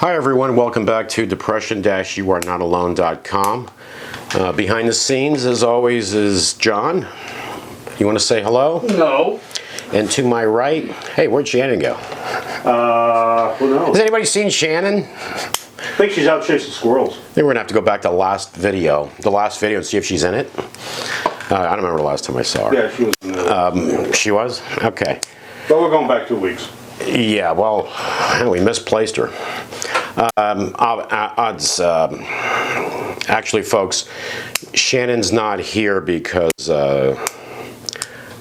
Hi everyone, welcome back to depression-youarenotalone.com. Behind the scenes, as always, is John. You want to say hello? No. And to my right, hey, where'd Shannon go? Who knows? Has anybody seen Shannon? I think she's out chasing squirrels. Then we're gonna have to go back to the last video, and see if she's in it. I don't remember the last time I saw her. Yeah, she was in there. She was? Okay. But we're going back 2 weeks. Yeah, well, we misplaced her. Actually, folks, Shannon's not here because her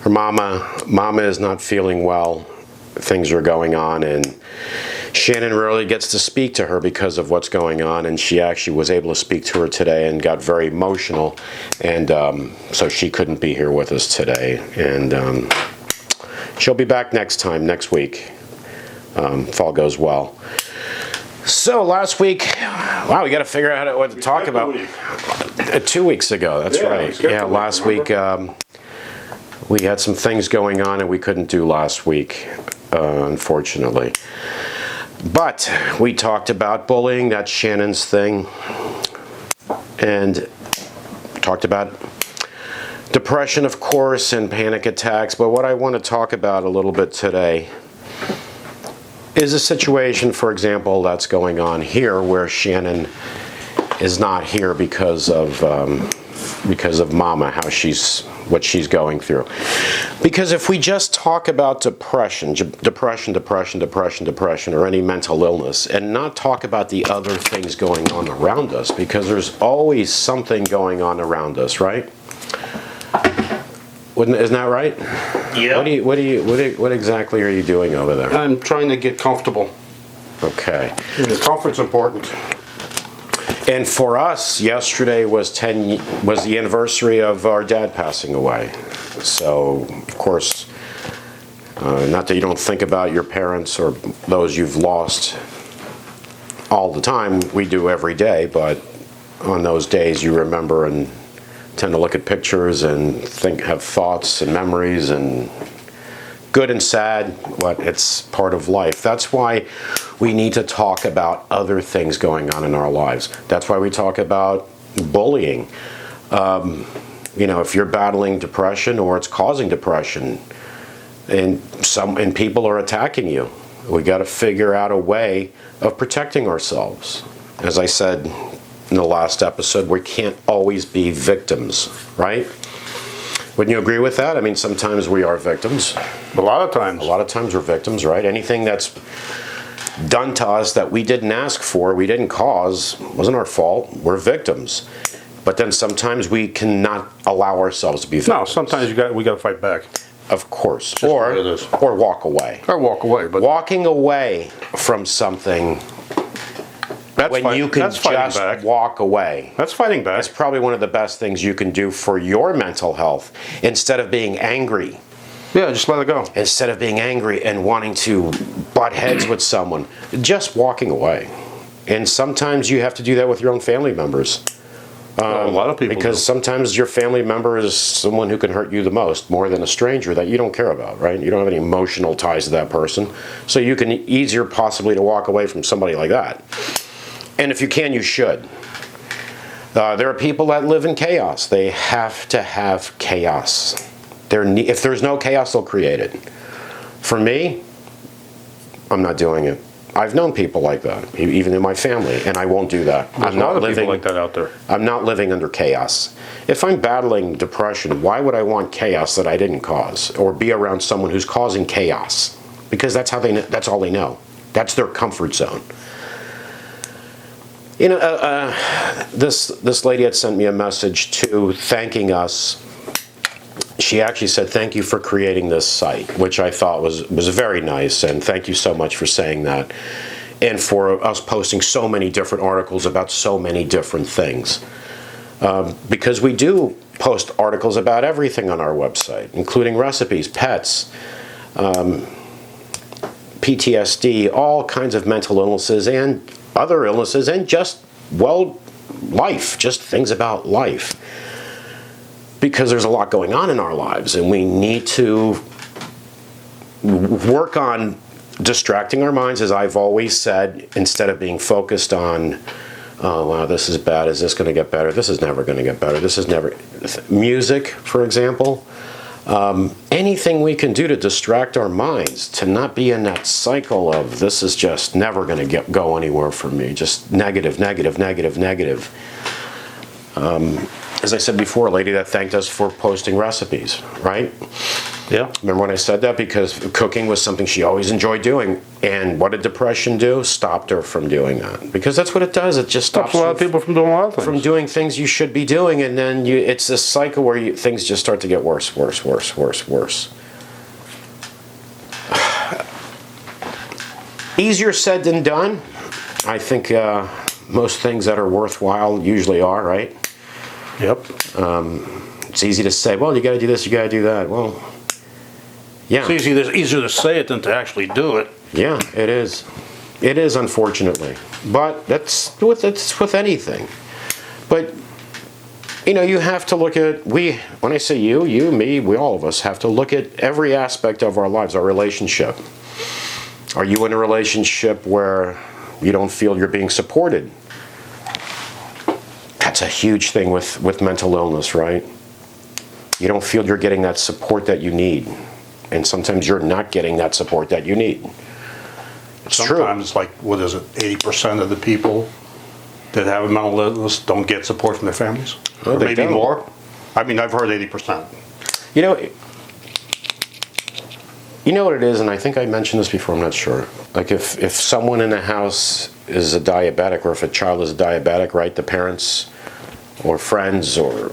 mama is not feeling well. Things are going on, and Shannon rarely gets to speak to her because of what's going on, and she actually was able to speak to her today and got very emotional, and so she couldn't be here with us today, and she'll be back next week, if all goes well. So last week, wow, we got to figure out what to talk about. 2 weeks ago, that's right. Yeah, last week we had some things going on and we couldn't do last week, unfortunately. But we talked about bullying, that's Shannon's thing, and talked about depression, of course, and panic attacks. But what I want to talk about a little bit today is a situation, for example, that's going on here where Shannon is not here because of Mama, what she's going through. Because if we just talk about depression, or any mental illness, and not talk about the other things going on around us, because there's always something going on around us, right? Isn't that right? Yeah. What exactly are you doing over there? I'm trying to get comfortable. Okay. Comfort's important. And for us, yesterday was the anniversary of our dad passing away. So, of course, not that you don't think about your parents or those you've lost all the time. We do every day, but on those days you remember and tend to look at pictures and have thoughts and memories, and good and sad, but it's part of life. That's why we need to talk about other things going on in our lives. That's why we talk about bullying. If you're battling depression or it's causing depression, and people are attacking you, we got to figure out a way of protecting ourselves. As I said in the last episode, we can't always be victims, right? Wouldn't you agree with that? I mean, sometimes we are victims. A lot of times. A lot of times we're victims, right? Anything that's done to us that we didn't ask for, we didn't cause, wasn't our fault, we're victims. But then sometimes we cannot allow ourselves to be victims. No, sometimes we got to fight back. Of course. Just the way it is. Or walk away. Or walk away. But walking away from something you can just walk away. That's fighting back. That's probably one of the best things you can do for your mental health. Instead of being angry. Yeah, just let it go. Instead of being angry and wanting to butt heads with someone, just walking away. And sometimes you have to do that with your own family members. A lot of people Because sometimes your family member is someone who can hurt you the most, more than a stranger that you don't care about, right? You don't have any emotional ties to that person. So you can easier possibly to walk away from somebody like that. And if you can, you should. There are people that live in chaos. They have to have chaos. If there's no chaos, they'll create it. For me, I'm not doing it. I've known people like that, even in my family, and I won't do that. There's a lot of people like that out there. I'm not living under chaos. If I'm battling depression, why would I want chaos that I didn't cause, or be around someone who's causing chaos? Because that's all they know. That's their comfort zone. This lady had sent me a message too, thanking us. She actually said, "Thank you for creating this site," which I thought was very nice, and thank you so much for saying that, and for us posting so many different articles about so many different things. Because we do post articles about everything on our website, including recipes, pets, PTSD, all kinds of mental illnesses and other illnesses, and just life, just things about life. Because there's a lot going on in our lives, and we need to work on distracting our minds, as I've always said, instead of being focused on, oh, wow, this is bad. Is this going to get better? This is never going to get better. This is never... Music, for example. Anything we can do to distract our minds, to not be in that cycle of, this is just never going to go anywhere for me. Just negative, negative, negative, negative. As I said before, a lady that thanked us for posting recipes, right? Yeah. Remember when I said that? Because cooking was something she always enjoyed doing. And what did depression do? Stopped her from doing that. Because that's what it does. It just stops a lot of people from doing a lot of things. from doing things you should be doing. And then it's this cycle where things just start to get worse, worse, worse, worse, worse. Easier said than done. I think most things that are worthwhile usually are, right? Yep. It's easy to say, well, you got to do this, you got to do that. Well, yeah. It's easier to say it than to actually do it. Yeah, it is. It is, unfortunately. But it's with anything. But, you have to look at, when I say you, me, all of us have to look at every aspect of our lives, our relationship. Are you in a relationship where you don't feel you're being supported? That's a huge thing with mental illness, right? You don't feel you're getting that support that you need. And sometimes you're not getting that support that you need. It's true. Sometimes it's like, what is it, 80% of the people that have a mental illness don't get support from their families? No, or they maybe don't. more. I mean, I've heard 80%. You know what it is, and I think I mentioned this before, I'm not sure. Like if someone in the house is a diabetic, or if a child is a diabetic, right, the parents or friends, or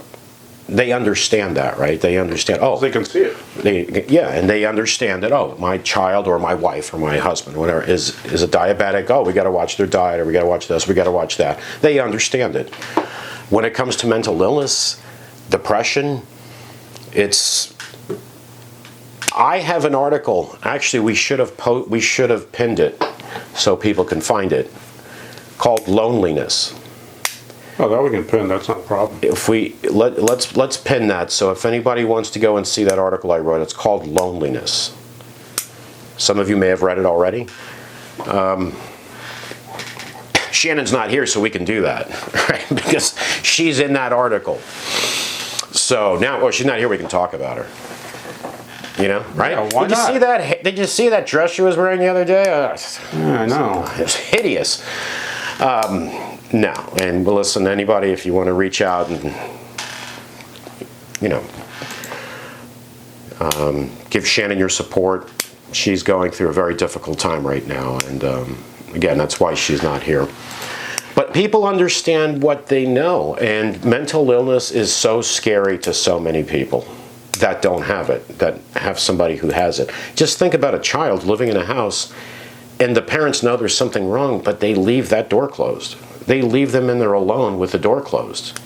they understand that, right? They understand, oh. They can see it. And they understand that, oh, my child or my wife or my husband, whatever, is a diabetic. Oh, we got to watch their diet, or we got to watch this, we got to watch that. They understand it. When it comes to mental illness, depression, I have an article. Actually, we should have pinned it so people can find it, called Loneliness. Oh, that we can pin. That's not a problem. If let's pin that. So if anybody wants to go and see that article I wrote, it's called Loneliness. Some of you may have read it already. Shannon's not here, so we can do that, right? Because she's in that article. So now, well, she's not here. We can talk about her. Right? Yeah, why not? Did you see that dress she was wearing the other day? Yeah, I know. It's hideous. No, and listen, anybody, if you want to reach out and, give Shannon your support. She's going through a very difficult time right now, and again, that's why she's not here. But people understand what they know, and mental illness is so scary to so many people that don't have it, that have somebody who has it. Just think about a child living in a house, and the parents know there's something wrong, but they leave that door closed. They leave them in there alone with the door closed.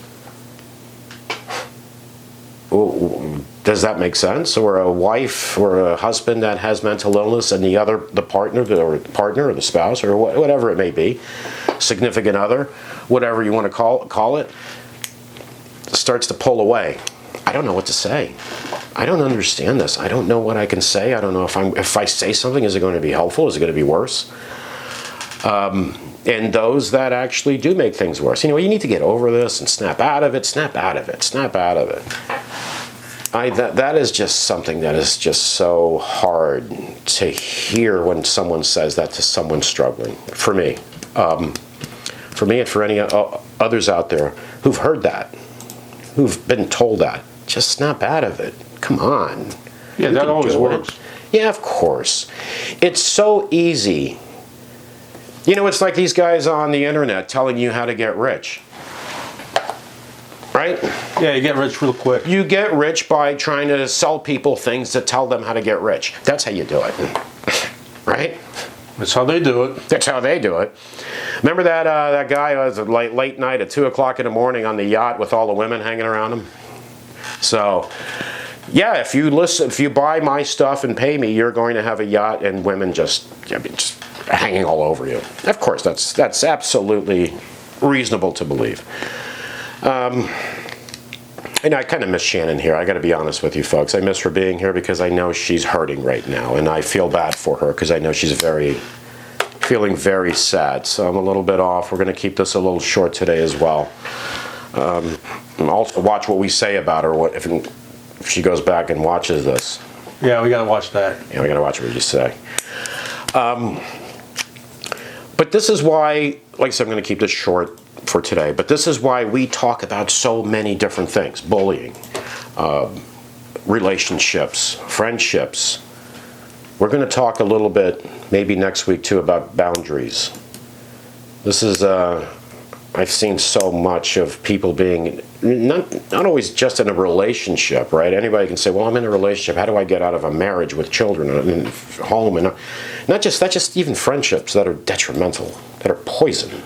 Does that make sense? Or a wife or a husband that has mental illness, and the partner or the spouse or whatever it may be, significant other, whatever you want to call it, starts to pull away. I don't know what to say. I don't understand this. I don't know what I can say. I don't know if I say something, is it going to be helpful? Is it going to be worse? And those that actually do make things worse. You need to get over this and snap out of it, snap out of it, snap out of it. That is just something that is just so hard to hear when someone says that to someone struggling. For me. For me and for any others out there who've heard that, who've been told that. Just snap out of it. Come on. Yeah, that always works. Yeah, of course. It's so easy. It's like these guys on the internet telling you how to get rich. Right? Yeah, you get rich real quick. You get rich by trying to sell people things that tell them how to get rich. That's how you do it. Right? That's how they do it. That's how they do it. Remember that guy was late night at 2 o'clock in the morning on the yacht with all the women hanging around him? So, yeah, if you buy my stuff and pay me, you're going to have a yacht and women just hanging all over you. Of course, that's absolutely reasonable to believe. And I kind of miss Shannon here. I got to be honest with you folks. I miss her being here because I know she's hurting right now, and I feel bad for her because I know she's feeling very sad. So I'm a little bit off. We're going to keep this a little short today as well. And also watch what we say about her. What if she goes back and watches this? Yeah, we gotta watch that. Yeah, we got to watch what you say. But this is why, like I said, I'm going to keep this short for today, but this is why we talk about so many different things. Bullying, relationships, friendships. We're going to talk a little bit, maybe next week too, about boundaries. This is, I've seen so much of people being, not always just in a relationship, right? Anybody can say, well, I'm in a relationship. How do I get out of a marriage with children and home? And not just even friendships that are detrimental, that are poison,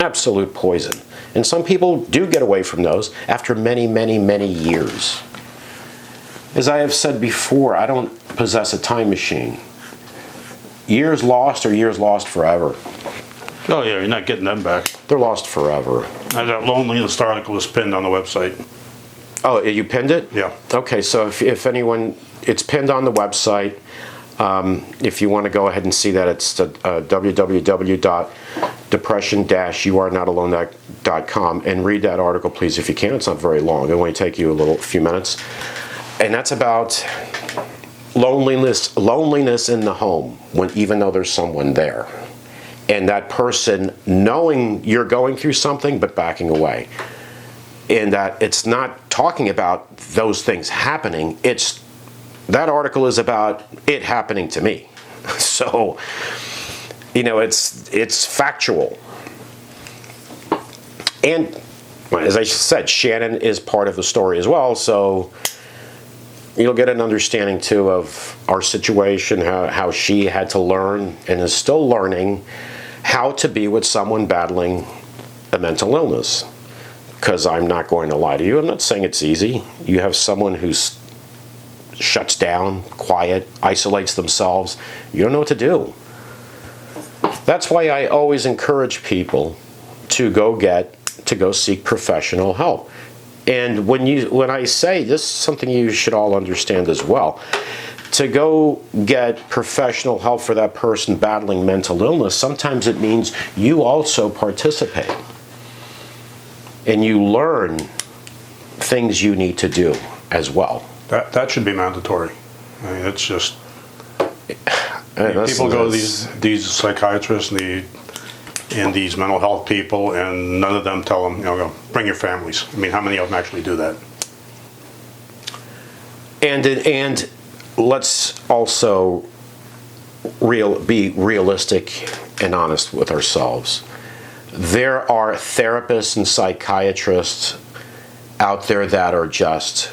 absolute poison. And some people do get away from those after many, many, many years. As I have said before, I don't possess a time machine. Years lost are years lost forever. Oh yeah, you're not getting them back. They're lost forever. That loneliness article was pinned on the website. Oh, you pinned it? Yeah. Okay, so if anyone, it's pinned on the website. If you want to go ahead and see that, it's www.depression-youarenotalone.com and read that article, please, if you can. It's not very long. It'll only take you a few minutes. And that's about loneliness in the home, even though there's someone there. And that person knowing you're going through something, but backing away. And that it's not talking about those things happening. That article is about it happening to me. So, it's factual. And as I said, Shannon is part of the story as well. So you'll get an understanding too of our situation, how she had to learn and is still learning how to be with someone battling a mental illness. Because I'm not going to lie to you, I'm not saying it's easy. You have someone who shuts down, quiet, isolates themselves. You don't know what to do. That's why I always encourage people to go seek professional help. And when I say this is something you should all understand as well, to go get professional help for that person battling mental illness, sometimes it means you also participate. And you learn things you need to do as well. That should be mandatory. I mean, it's just people go to these psychiatrists and these mental health people, and none of them tell them, go bring your families. I mean, how many of them actually do that? And let's also be realistic and honest with ourselves. There are therapists and psychiatrists out there that are just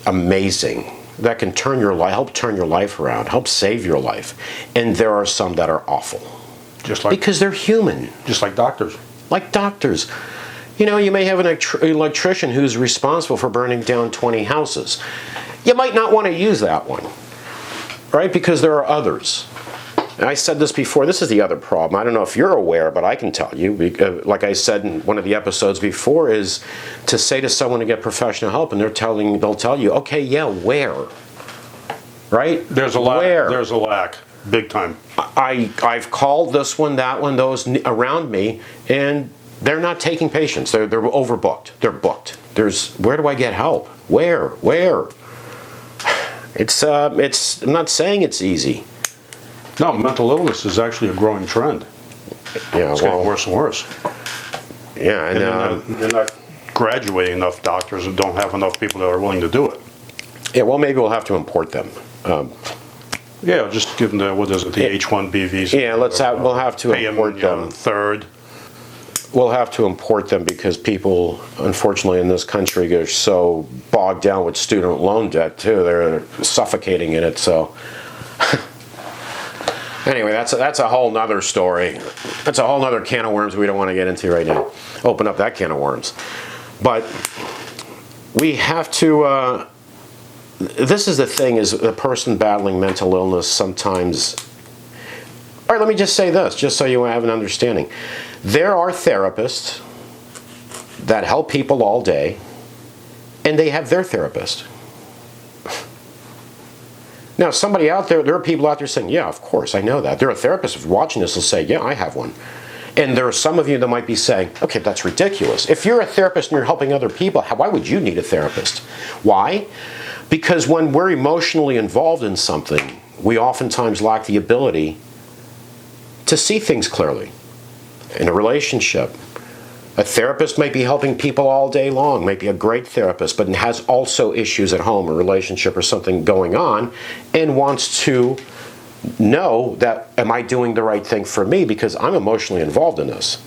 amazing, that can help turn your life around, help save your life. And there are some that are awful. Because they're human. Just like doctors. Like doctors. You may have an electrician who's responsible for burning down 20 houses. You might not want to use that one, right? Because there are others. And I said this before, this is the other problem. I don't know if you're aware, but I can tell you, like I said in one of the episodes before, is to say to someone to get professional help, and they'll tell you, okay, yeah, where? Right? There's a lack. Where? There's a lack, big time. I've called this one, that one, those around me, and they're not taking patients. They're overbooked. They're booked. Where do I get help? Where? I'm not saying it's easy. No, mental illness is actually a growing trend. Yeah, it's getting worse and worse. Yeah, and they're not graduating enough doctors and don't have enough people that are willing to do it. Yeah, well, maybe we'll have to import them. Yeah, just give them the H-1B visa. Yeah, we'll have to import them. Third. We'll have to import them because people, unfortunately, in this country are so bogged down with student loan debt too. They're suffocating in it. So, anyway, that's a whole nother story. That's a whole nother can of worms we don't want to get into right now. Open up that can of worms. But we have to. This is the thing: is the person battling mental illness sometimes. All right, let me just say this, just so you have an understanding. There are therapists that help people all day, and they have their therapist. Now, somebody out there, there are people out there saying, yeah, of course, I know that. There are therapists watching this will say, yeah, I have one. And there are some of you that might be saying, okay, that's ridiculous. If you're a therapist and you're helping other people, why would you need a therapist? Why? Because when we're emotionally involved in something, we oftentimes lack the ability to see things clearly. In a relationship, a therapist might be helping people all day long, might be a great therapist, but has also issues at home, a relationship or something going on, and wants to know that, am I doing the right thing for me? Because I'm emotionally involved in this.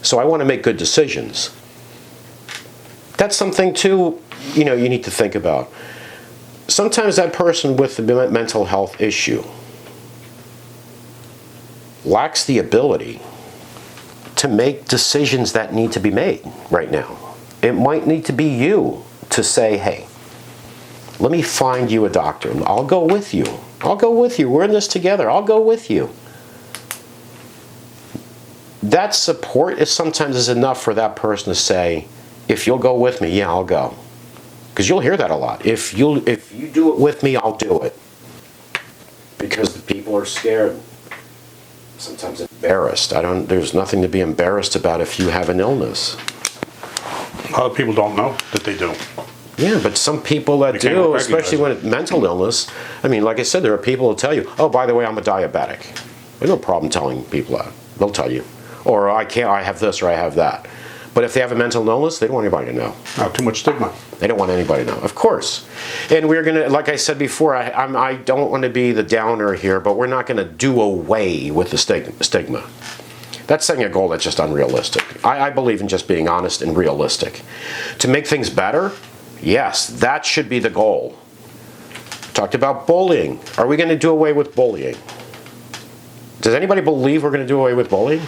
So I want to make good decisions. That's something too, you need to think about. Sometimes that person with the mental health issue lacks the ability to make decisions that need to be made right now. It might need to be you to say, hey, let me find you a doctor. I'll go with you. I'll go with you. We're in this together. I'll go with you. That support is sometimes enough for that person to say, if you'll go with me, yeah, I'll go. Because you'll hear that a lot. If you do it with me, I'll do it. Because the people are scared. Sometimes embarrassed. There's nothing to be embarrassed about if you have an illness. A lot of people don't know that they do. Yeah, but some people that They can't do, recognize especially when it's mental illness, like I said, there are people who tell you, oh, by the way, I'm a diabetic. There's no problem telling people that. They'll tell you. Or I have this or I have that. But if they have a mental illness, they don't want anybody to know. Not too much stigma. They don't want anybody to know, of course. And we're going to, like I said before, I don't want to be the downer here, but we're not going to do away with the stigma. That's setting a goal that's just unrealistic. I believe in just being honest and realistic. To make things better, yes, that should be the goal. Talked about bullying. Are we going to do away with bullying? Does anybody believe we're going to do away with bullying?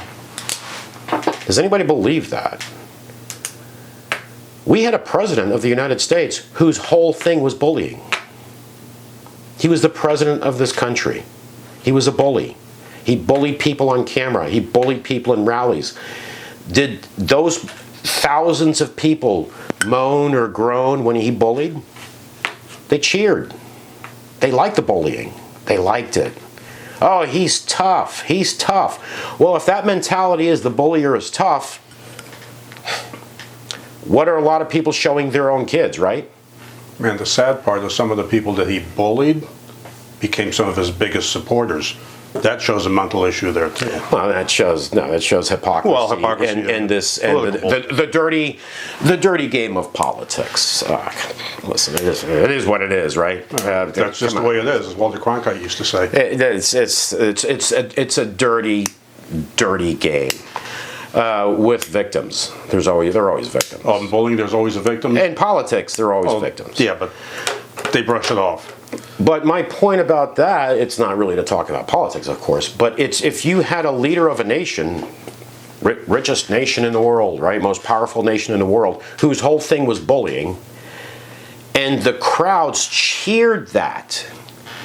Does anybody believe that? We had a president of the United States whose whole thing was bullying. He was the president of this country. He was a bully. He bullied people on camera. He bullied people in rallies. Did those thousands of people moan or groan when he bullied? They cheered. They liked the bullying. They liked it. Oh, he's tough. He's tough. Well, if that mentality is the bullier is tough, what are a lot of people showing their own kids, right? Man, the sad part is some of the people that he bullied became some of his biggest supporters. That shows a mental issue there too. Well, that shows hypocrisy. Well, hypocrisy and the dirty game of politics. Listen, it is what it is, right? That's just the way it is, as Walter Cronkite used to say. It's a dirty game with victims. There are always victims. In bullying, there's always a victim. In politics, there are always victims. Yeah, but they brush it off. But my point about that, it's not really to talk about politics, of course, but it's if you had a leader of a nation, richest nation in the world, right, most powerful nation in the world, whose whole thing was bullying, and the crowds cheered that.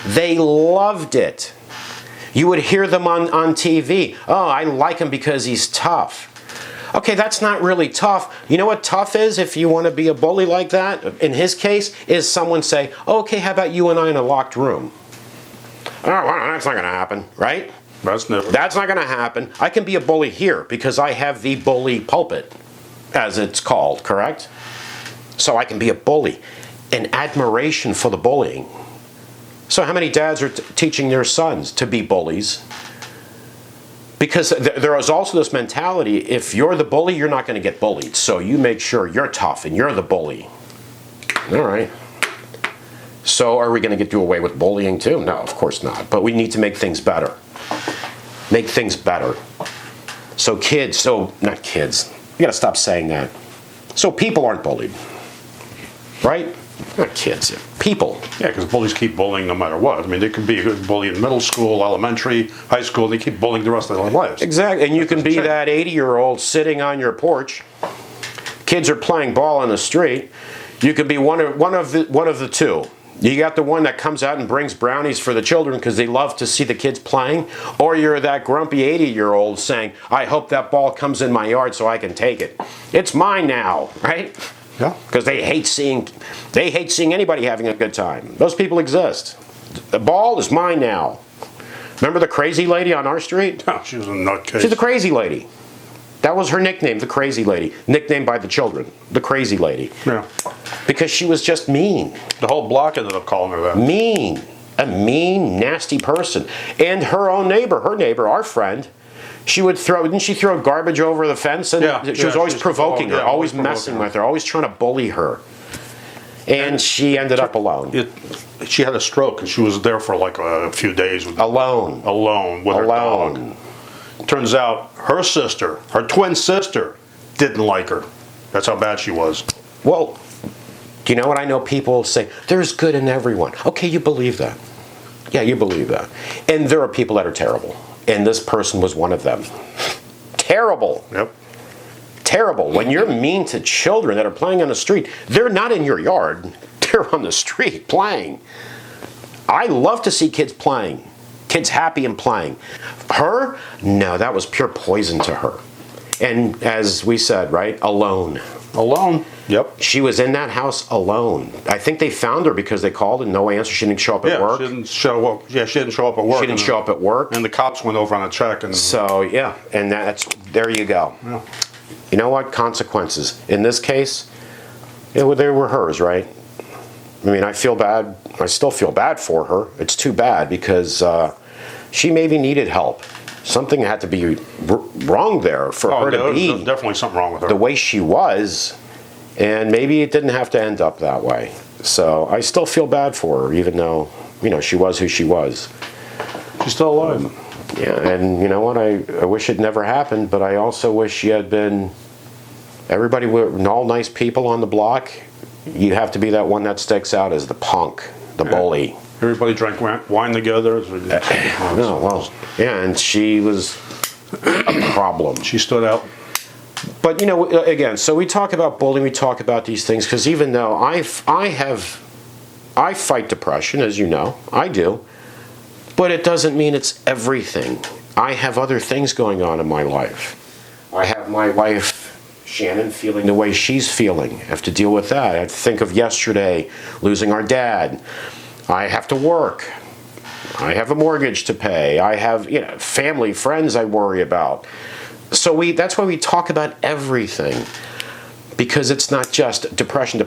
They loved it. You would hear them on TV. Oh, I like him because he's tough. Okay, that's not really tough. You know what tough is if you want to be a bully like that? In his case, is someone say, okay, how about you and I in a locked room? Oh, well, that's not going to happen, right? That's not going to happen. I can be a bully here because I have the bully pulpit, as it's called, correct? So I can be a bully. An admiration for the bullying. So how many dads are teaching their sons to be bullies? Because there is also this mentality, if you're the bully, you're not going to get bullied. So you make sure you're tough and you're the bully. All right. So are we going to do away with bullying too? No, of course not. But we need to make things better. Make things better. So not kids. You got to stop saying that. So people aren't bullied. Right? Not kids, people. Yeah, because bullies keep bullying no matter what. I mean, they could be a good bully in middle school, elementary, high school. They keep bullying the rest of their lives. Exactly, and you can be that 80-year-old sitting on your porch. Kids are playing ball on the street. You could be one of the two. You got the one that comes out and brings brownies for the children because they love to see the kids playing, or you're that grumpy 80-year-old saying, I hope that ball comes in my yard so I can take it. It's mine now, right? Yeah. Because they hate seeing anybody having a good time. Those people exist. The ball is mine now. Remember the crazy lady on our street? No, she was a nutcase. She's the crazy lady. That was her nickname, the crazy lady. Nicknamed by the children, the crazy lady. Yeah. Because she was just mean. The whole block ended up calling her that. Mean. A mean, nasty person. And her own neighbor, our friend, didn't she throw garbage over the fence? And Yeah, she was yeah, always she's- provoking her, yeah, always always messing provoking with her, always trying to bully her. And she ended up alone. She had a stroke and she was there for like a few days Alone. alone with her dog. Alone. Turns out her sister, her twin sister, didn't like her. That's how bad she was. Well, do you know what I know? People say, there's good in everyone. Okay, you believe that. Yeah, you believe that. And there are people that are terrible. And this person was one of them. Terrible. Yep. Terrible. When you're mean to children that are playing on the street, they're not in your yard. They're on the street playing. I love to see kids playing. Kids happy and playing. Her? No, that was pure poison to her. And as we said, right? Alone. Alone. Yep. She was in that house alone. I think they found her because they called and no answer. She didn't show up at Yeah, work. she didn't show up. Yeah, she didn't show up at work. She didn't show up at work. And the cops went over on a check. And So, yeah, and there you go. Yeah. You know what? Consequences. In this case, they were hers, right? I mean, I feel bad. I still feel bad for her. It's too bad because she maybe needed help. Something had to be wrong there for her to there's be definitely something wrong with her. the way she was, and maybe it didn't have to end up that way. So I still feel bad for her, even though, she was who she was. She's still alive. Yeah, and you know what? I wish it never happened, but I also wish she had been. Everybody were all nice people on the block. You have to be that one that sticks out as the punk, the bully. Everybody drank wine together. No, well, yeah, and she was a problem. She stood out. But again, so we talk about bullying, we talk about these things because even though I fight depression, as you know, I do, but it doesn't mean it's everything. I have other things going on in my life. I have my wife, Shannon, feeling the way she's feeling. I have to deal with that. I have to think of yesterday, losing our dad. I have to work. I have a mortgage to pay. I have, family, friends I worry about. So that's why we talk about everything, because it's not just depression.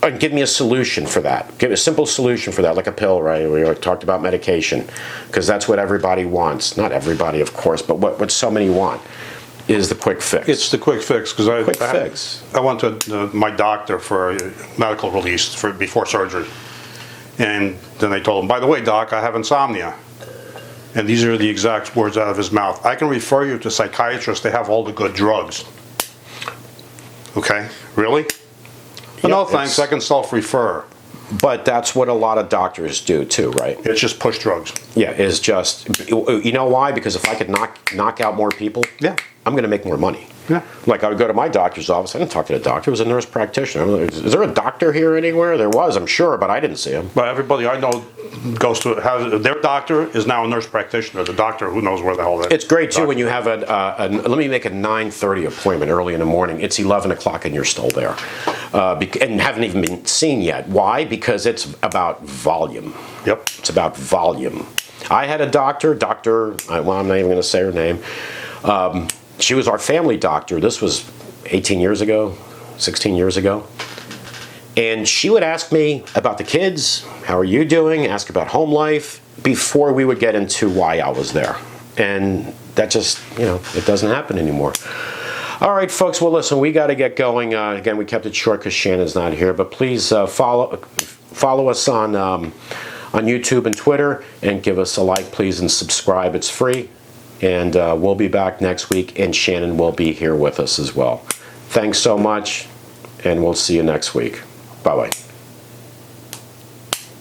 And give me a solution for that. Give me a simple solution for that, like a pill, right? We talked about medication, because that's what everybody wants. Not everybody, of course, but what so many want is the quick fix. It's the quick fix because I went to my doctor for a medical release before surgery, and then they told him, by the way, doc, I have insomnia. And these are the exact words out of his mouth. I can refer you to psychiatrists. They have all the good drugs. Okay, really? But no thanks, I can self-refer. But that's what a lot of doctors do too, right? It's just push drugs. Yeah, it's just, you know why? Because if I could knock out more people, Yeah. I'm going to make more money. Yeah. Like I would go to my doctor's office. I didn't talk to the doctor. It was a nurse practitioner. I'm like, is there a doctor here anywhere? There was, I'm sure, but I didn't see him. But everybody I know goes to, their doctor is now a nurse practitioner. The doctor, who knows where the hell that It's great too when you have let me make a 9:30 appointment early in the morning. It's 11 o'clock and you're still there. And haven't even been seen yet. Why? Because it's about volume. Yep. It's about volume. I had a doctor, well, I'm not even going to say her name. She was our family doctor. This was 18 years ago, 16 years ago. And she would ask me about the kids, how are you doing, ask about home life, before we would get into why I was there. And that just, it doesn't happen anymore. All right, folks, well, listen, we got to get going. Again, we kept it short because Shannon's not here, but please follow us on YouTube and Twitter, and give us a like, please, and subscribe. It's free. And we'll be back next week, and Shannon will be here with us as well. Thanks so much, and we'll see you next week. Bye-bye.